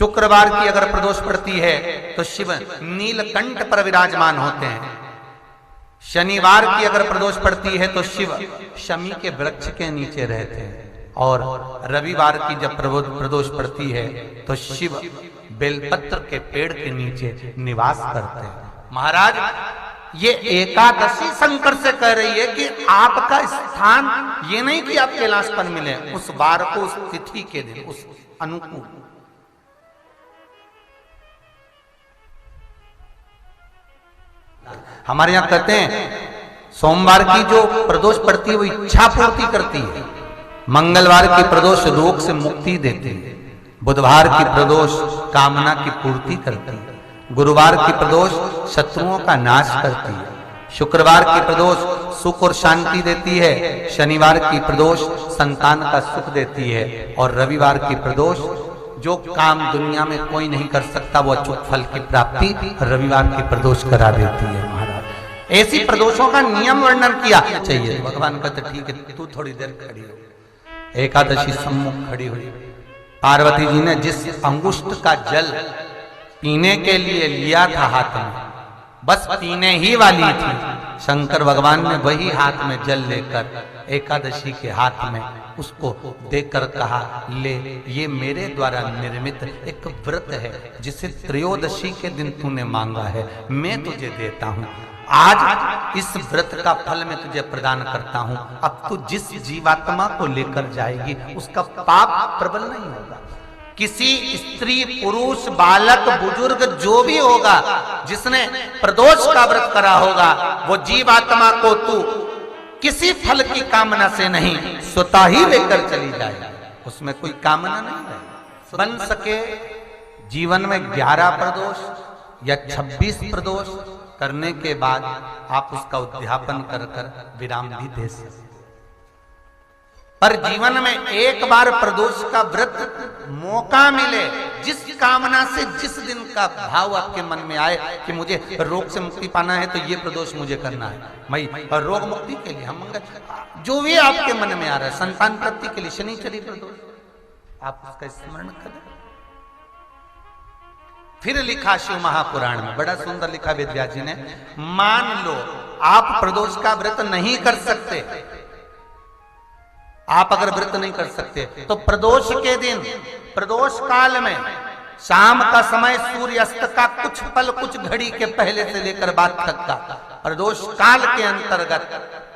शुक्रवार की अगर प्रदोष पड़ती है तो शिव नीलकंठ पर विराजमान होते हैं। शनिवार की अगर प्रदोष पड़ती है तो शिव शमी के वृक्ष के नीचे रहते हैं। और रविवार की जब प्रदोष पड़ती है तो शिव बेलपत्र के पेड़ के नीचे निवास करते हैं। महाराज, ये एकादशी शंकर से कह रही है कि आपका स्थान ये नहीं कि आप कैलाश पर मिले, उस वार को, उस तिथि के दिन, उस अनुकूल। हमारे यहां कहते हैं सोमवार की जो प्रदोष पड़ती है वो इच्छा पूर्ति करती है, मंगलवार की प्रदोष रोग से मुक्ति देती है, बुधवार की प्रदोष कामना की पूर्ति करती है, गुरुवार की प्रदोष शत्रुओं का नाश करती है, शुक्रवार की प्रदोष सुख और शांति देती है, शनिवार की प्रदोष संतान का सुख देती है, और रविवार की प्रदोष जो काम दुनिया में कोई नहीं कर सकता वो अचूक फल की प्राप्ति रविवार की प्रदोष करा देती है। महाराज, ऐसी प्रदोषों का नियम वर्णन किया चाहिए। भगवान कहते ठीक है, तू थोड़ी देर खड़ी हो। एकादशी सम्मुख खड़ी हुई, पार्वती जी ने जिस अंगुष्ठ का जल पीने के लिए लिया था हाथ में, बस पीने ही वाली थी, शंकर भगवान ने वही हाथ में जल लेकर एकादशी के हाथ में उसको देकर कहा, ले, ये मेरे द्वारा निर्मित एक व्रत है जिसे त्रयोदशी के दिन तूने मांगा है, मैं तुझे देता हूं। आज इस व्रत का फल मैं तुझे प्रदान करता हूं। अब तू जिस जीवात्मा को लेकर जाएगी उसका पाप प्रबल नहीं होगा। किसी स्त्री, पुरुष, बालक, बुजुर्ग जो भी होगा जिसने प्रदोष का व्रत करा होगा, वो जीवात्मा को तू किसी फल की कामना से नहीं, स्वतः ही लेकर चली जाएगी। उसमें कोई कामना नहीं है। बन सके जीवन में 11 प्रदोष या 26 प्रदोष करने के बाद आप उसका उद्यापन कर विराम भी दे सकते। पर जीवन में एक बार प्रदोष का व्रत मौका मिले, जिस कामना से, जिस दिन का भाव आपके मन में आए कि मुझे रोग से मुक्ति पाना है तो ये प्रदोष मुझे करना है, मैं रोग मुक्ति के लिए, हम जो भी आपके मन में आ रहा है, संतान प्राप्ति के लिए शनिचरी प्रदोष, आप उसका स्मरण करें। फिर लिखा शिव महापुराण में, बड़ा सुंदर लिखा वेदव्यास जी ने, मान लो आप प्रदोष का व्रत नहीं कर सकते, आप अगर व्रत नहीं कर सकते तो प्रदोष के दिन, प्रदोष काल में शाम का समय, सूर्यास्त का कुछ पल, कुछ घड़ी के पहले से लेकर बाद तक का प्रदोष काल के अंतर्गत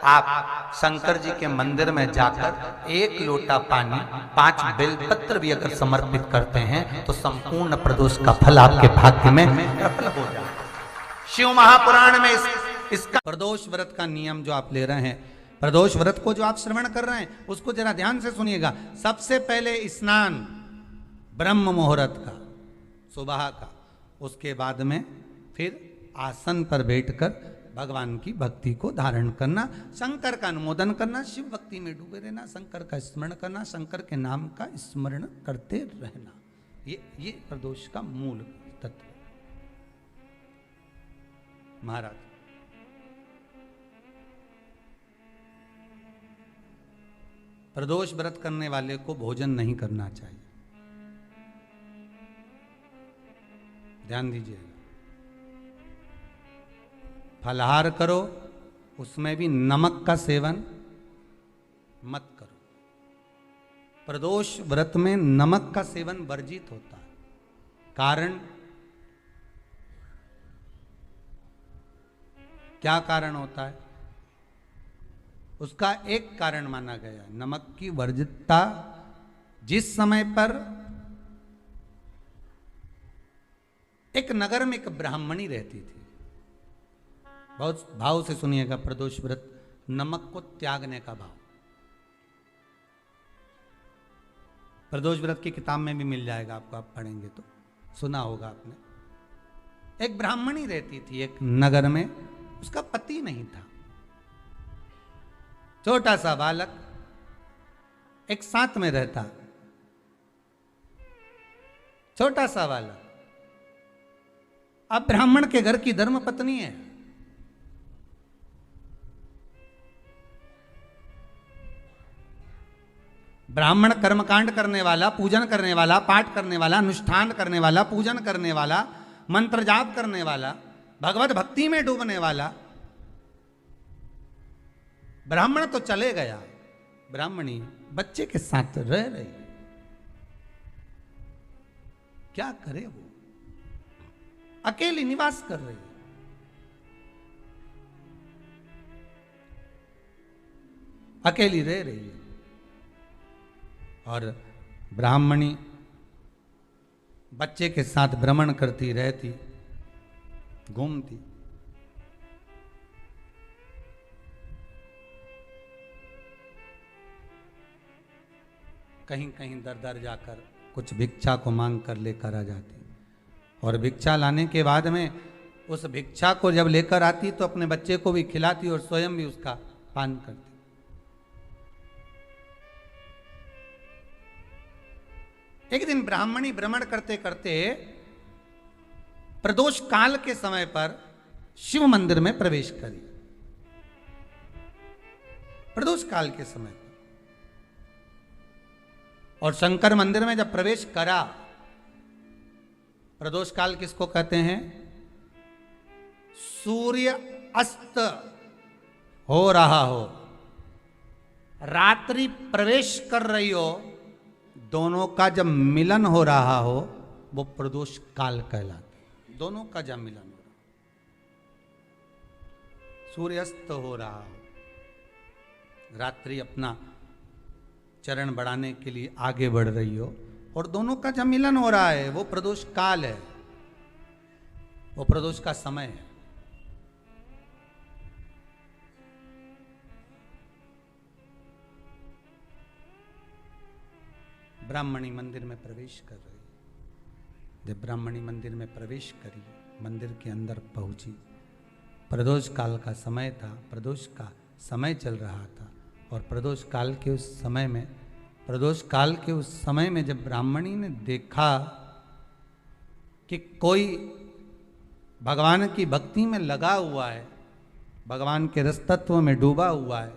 आप शंकर जी के मंदिर में जाकर 1 लोटा पानी, 5 बेलपत्र भी अगर समर्पित करते हैं तो संपूर्ण प्रदोष का फल आपके भाग्य में प्रबल हो जाए। शिव महापुराण में इसका प्रदोष व्रत का नियम जो आप ले रहे हैं, प्रदोष व्रत को जो आप श्रवण कर रहे हैं उसको जरा ध्यान से सुनिएगा। सबसे पहले स्नान ब्रह्म मुहूर्त का, सुबह का, उसके बाद में फिर आसन पर बैठकर भगवान की भक्ति को धारण करना, शंकर का अनुमोदन करना, शिव भक्ति में डूबे रहना, शंकर का स्मरण करना, शंकर के नाम का स्मरण करते रहना, ये प्रदोष का मूल तत्व। महाराज, प्रदोष व्रत करने वाले को भोजन नहीं करना चाहिए, ध्यान दीजिएगा। फलाहार करो, उसमें भी नमक का सेवन मत करो। प्रदोष व्रत में नमक का सेवन वर्जित होता है। कारण क्या कारण होता है? उसका एक कारण माना गया, नमक की वर्जितता। जिस समय पर एक नगर में एक ब्राह्मणी रहती थी, बहुत भाव से सुनिएगा, प्रदोष व्रत, नमक को त्यागने का भाव। प्रदोष व्रत की किताब में भी मिल जाएगा आपको, आप पढ़ेंगे तो सुना होगा आपने। एक ब्राह्मणी रहती थी एक नगर में, उसका पति नहीं था, छोटा सा बालक एक साथ में रहता, छोटा सा बालक। अब ब्राह्मण के घर की धर्म पत्नी है, ब्राह्मण कर्मकांड करने वाला, पूजन करने वाला, पाठ करने वाला, अनुष्ठान करने वाला, पूजन करने वाला, मंत्र जाप करने वाला, भगवत भक्ति में डूबने वाला। ब्राह्मण तो चले गया, ब्राह्मणी बच्चे के साथ रह रही, क्या करे वो, अकेली निवास कर रही, अकेली रह रही है। और ब्राह्मणी बच्चे के साथ भ्रमण करती रहती, घूमती। कहीं कहीं दर दर जाकर कुछ भिक्षा को मांग कर लेकर आ जाती, और भिक्षा लाने के बाद में उस भिक्षा को जब लेकर आती तो अपने बच्चे को भी खिलाती और स्वयं भी उसका पान करती। एक दिन ब्राह्मणी भ्रमण करते करते प्रदोष काल के समय पर शिव मंदिर में प्रवेश करी। प्रदोष काल के समय पर, और शंकर मंदिर में जब प्रवेश करा, प्रदोष काल किसको कहते हैं? सूर्य अस्त हो रहा हो, रात्रि प्रवेश कर रही हो, दोनों का जब मिलन हो रहा हो वो प्रदोष काल कहलाता है। दोनों का जब मिलन हो रहा, सूर्यास्त हो रहा हो, रात्रि अपना चरण बढ़ाने के लिए आगे बढ़ रही हो, और दोनों का जब मिलन हो रहा है वो प्रदोष काल है, वो प्रदोष का समय है। ब्राह्मणी मंदिर में प्रवेश कर रही। जब ब्राह्मणी मंदिर में प्रवेश करी, मंदिर के अंदर पहुंची, प्रदोष काल का समय था, प्रदोष का समय चल रहा था, और प्रदोष काल के उस समय में, प्रदोष काल के उस समय में जब ब्राह्मणी ने देखा कि कोई भगवान की भक्ति में लगा हुआ है, भगवान के रस तत्व में डूबा हुआ है।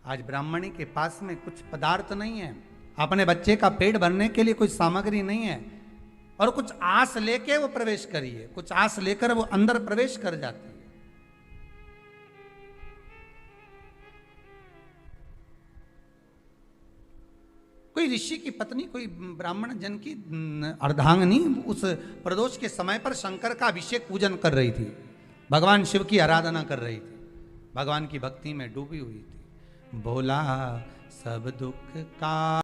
आज ब्राह्मणी के पास में कुछ पदार्थ नहीं है, अपने बच्चे का पेट भरने के लिए कोई सामग्री नहीं है, और कुछ आस लेके वो प्रवेश करिए, कुछ आस लेकर वो अंदर प्रवेश कर जाती है। कोई ऋषि की पत्नी, कोई ब्राह्मण जन की अर्धांगिनी उस प्रदोष के समय पर शंकर का अभिषेक पूजन कर रही थी, भगवान शिव की आराधना कर रही थी, भगवान की भक्ति में डूबी हुई थी। भोला सब दुख का,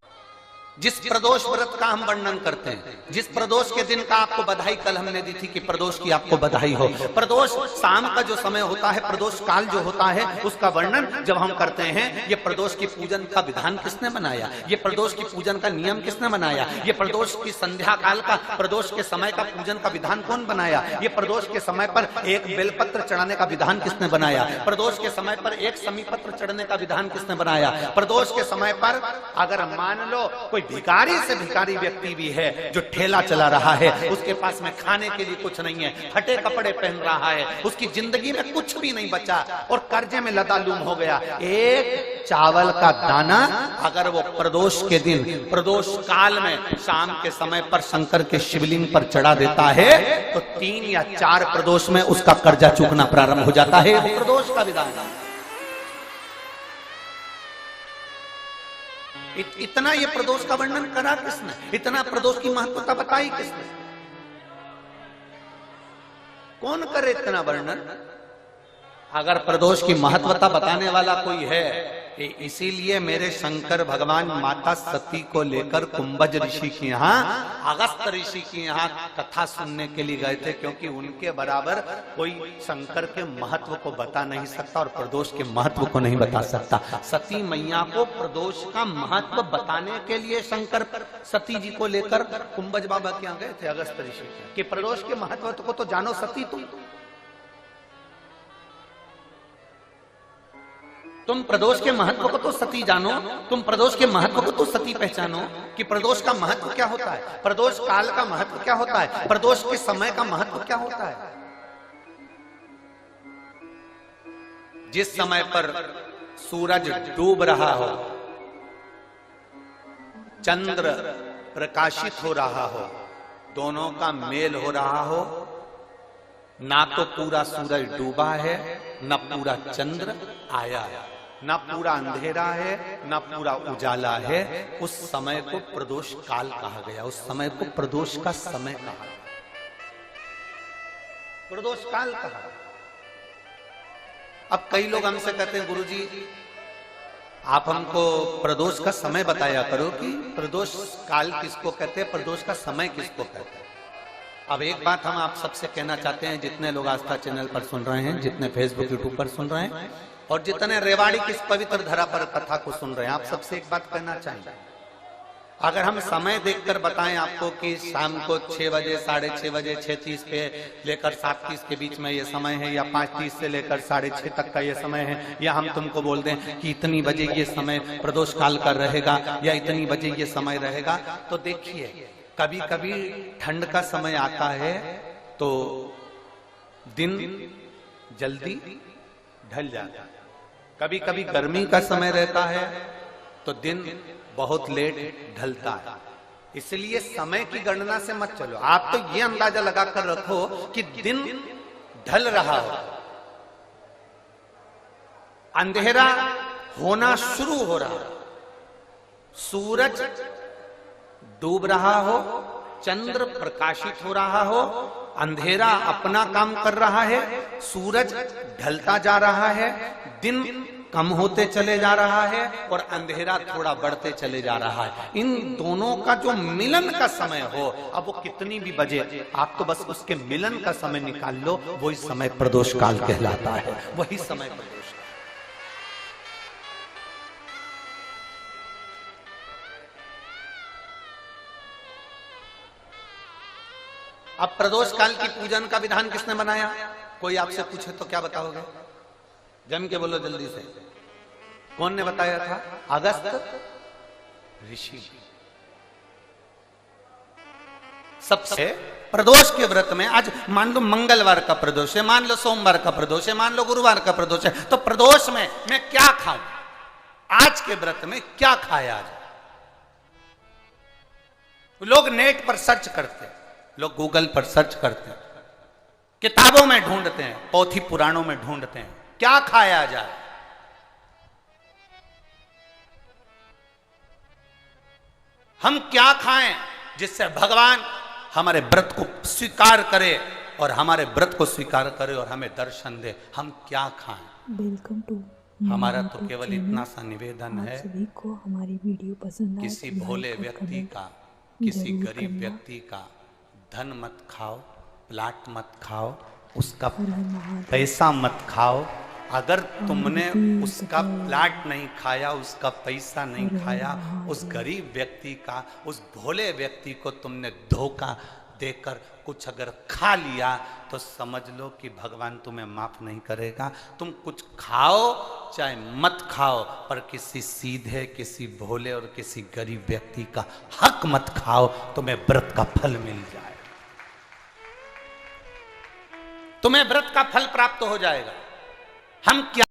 जिस प्रदोष व्रत का हम वर्णन करते हैं, जिस प्रदोष के दिन का आपको बधाई कल हमने दी थी कि प्रदोष की आपको बधाई हो, प्रदोष शाम का जो समय होता है, प्रदोष काल जो होता है, उसका वर्णन जब हम करते हैं, ये प्रदोष की पूजन का विधान किसने बनाया, ये प्रदोष की पूजन का नियम किसने बनाया, ये प्रदोष की संध्या काल का, प्रदोष के समय का पूजन का विधान कौन बनाया, ये प्रदोष के समय पर एक बेलपत्र चढ़ाने का विधान किसने बनाया, प्रदोष के समय पर एक समीपत्र चढ़ने का विधान किसने बनाया, प्रदोष के समय पर अगर मान लो कोई भिखारी से भिखारी व्यक्ति भी है जो ठेला चला रहा है, उसके पास में खाने के लिए कुछ नहीं है, फटे कपड़े पहन रहा है, उसकी जिंदगी में कुछ भी नहीं बचा और कर्जे में लदालूम हो गया, एक चावल का दाना अगर वो प्रदोष के दिन, प्रदोष काल में शाम के समय पर शंकर के शिवलिंग पर चढ़ा देता है तो 3 या 4 प्रदोष में उसका कर्जा चूकना प्रारंभ हो जाता है। प्रदोष का विधान इतना ये प्रदोष का वर्णन करा किसने, इतना प्रदोष की महत्वता बताई किसने, कौन करे इतना वर्णन? अगर प्रदोष की महत्वता बताने वाला कोई है, इसीलिए मेरे शंकर भगवान माता सती को लेकर कुंभज ऋषि के यहाँ, अगस्त ऋषि के यहाँ कथा सुनने के लिए गए थे, क्योंकि उनके बराबर कोई शंकर के महत्व को बता नहीं सकता और प्रदोष के महत्व को नहीं बता सकता। सती मैया को प्रदोष का महत्व बताने के लिए शंकर सती जी को लेकर कुंभज बाबा के यहाँ गए थे, अगस्त ऋषि, कि प्रदोष के महत्व को तो जानो सती, तुम प्रदोष के महत्व को तो सती जानो, तुम प्रदोष के महत्व को तो सती पहचानो कि प्रदोष का महत्व क्या होता है, प्रदोष काल का महत्व क्या होता है, प्रदोष के समय का महत्व क्या होता है। जिस समय पर सूरज डूब रहा हो, चंद्र प्रकाशित हो रहा हो, दोनों का मेल हो रहा हो, ना तो पूरा सूरज डूबा है, ना पूरा चंद्र आया है, ना पूरा अंधेरा है, ना पूरा उजाला है, उस समय को प्रदोष काल कहा गया। उस समय को प्रदोष का समय कहा, प्रदोष काल कहा। अब कई लोग हमसे कहते हैं, गुरुजी आप हमको प्रदोष का समय बताया करो कि प्रदोष काल किसको कहते हैं, प्रदोष का समय किसको कहते हैं। अब एक बात हम आप सबसे कहना चाहते हैं, जितने लोग आस्था चैनल पर सुन रहे हैं, जितने फेसबुक यूट्यूब पर सुन रहे हैं, और जितने रेवाड़ी की इस पवित्र धरा पर कथा को सुन रहे हैं, आप सबसे एक बात कहना चाहेंगे, अगर हम समय देखकर बताएं आपको कि शाम को 6 बजे, 6:30 बजे, 6:30 पे लेकर 7:30 के बीच में ये समय है, या 5:30 से लेकर 6:30 तक का ये समय है, या हम तुमको बोल दें कि इतनी बजे ये समय प्रदोष काल का रहेगा, या इतनी बजे ये समय रहेगा, तो देखिए कभी कभी ठंड का समय आता है तो दिन जल्दी ढल जाता है, कभी कभी गर्मी का समय रहता है तो दिन बहुत लेट ढलता है। इसलिए समय की गणना से मत चलो, आप तो ये अंदाजा लगाकर रखो कि दिन ढल रहा हो, अंधेरा होना शुरू हो रहा हो, सूरज डूब रहा हो, चंद्र प्रकाशित हो रहा हो, अंधेरा अपना काम कर रहा है, सूरज ढलता जा रहा है, दिन कम होते चले जा रहा है और अंधेरा थोड़ा बढ़ते चले जा रहा है। इन दोनों का जो मिलन का समय हो, अब वो कितनी भी बजे, आप तो बस उसके मिलन का समय निकाल लो, वही समय प्रदोष काल कहलाता है, वही समय प्रदोष। अब प्रदोष काल की पूजन का विधान किसने बनाया? कोई आपसे पूछे तो क्या बताओगे? जम के बोलो जल्दी से, कौन ने बताया था? अगस्त ऋषि। सबसे प्रदोष के व्रत में, आज मान लो मंगलवार का प्रदोष है, मान लो सोमवार का प्रदोष है, मान लो गुरुवार का प्रदोष है, तो प्रदोष में मैं क्या खाऊं? आज के व्रत में क्या खाया जाए? लोग नेट पर सर्च करते हैं, लोग गूगल पर सर्च करते हैं, किताबों में ढूंढते हैं, पोथी पुराणों में ढूंढते हैं, क्या खाया जाए? हम क्या खाएं जिससे भगवान हमारे व्रत को स्वीकार करे और हमारे व्रत को स्वीकार करे और हमें दर्शन दे? हम क्या खाएं? वेलकम टू हमारा तो केवल इतना सा निवेदन है, सभी को हमारी वीडियो पसंद आए किसी भोले व्यक्ति का, किसी गरीब व्यक्ति का धन मत खाओ, प्लाट मत खाओ, उसका पैसा मत खाओ। अगर तुमने उसका प्लाट नहीं खाया, उसका पैसा नहीं खाया, उस गरीब व्यक्ति का, उस भोले व्यक्ति को तुमने धोखा देकर कुछ अगर खा लिया, तो समझ लो कि भगवान तुम्हें माफ नहीं करेगा। तुम कुछ खाओ चाहे मत खाओ, पर किसी सीधे, किसी भोले और किसी गरीब व्यक्ति का हक मत खाओ, तुम्हें व्रत का फल मिल जाए, तुम्हें व्रत का फल प्राप्त हो जाएगा। हम क्या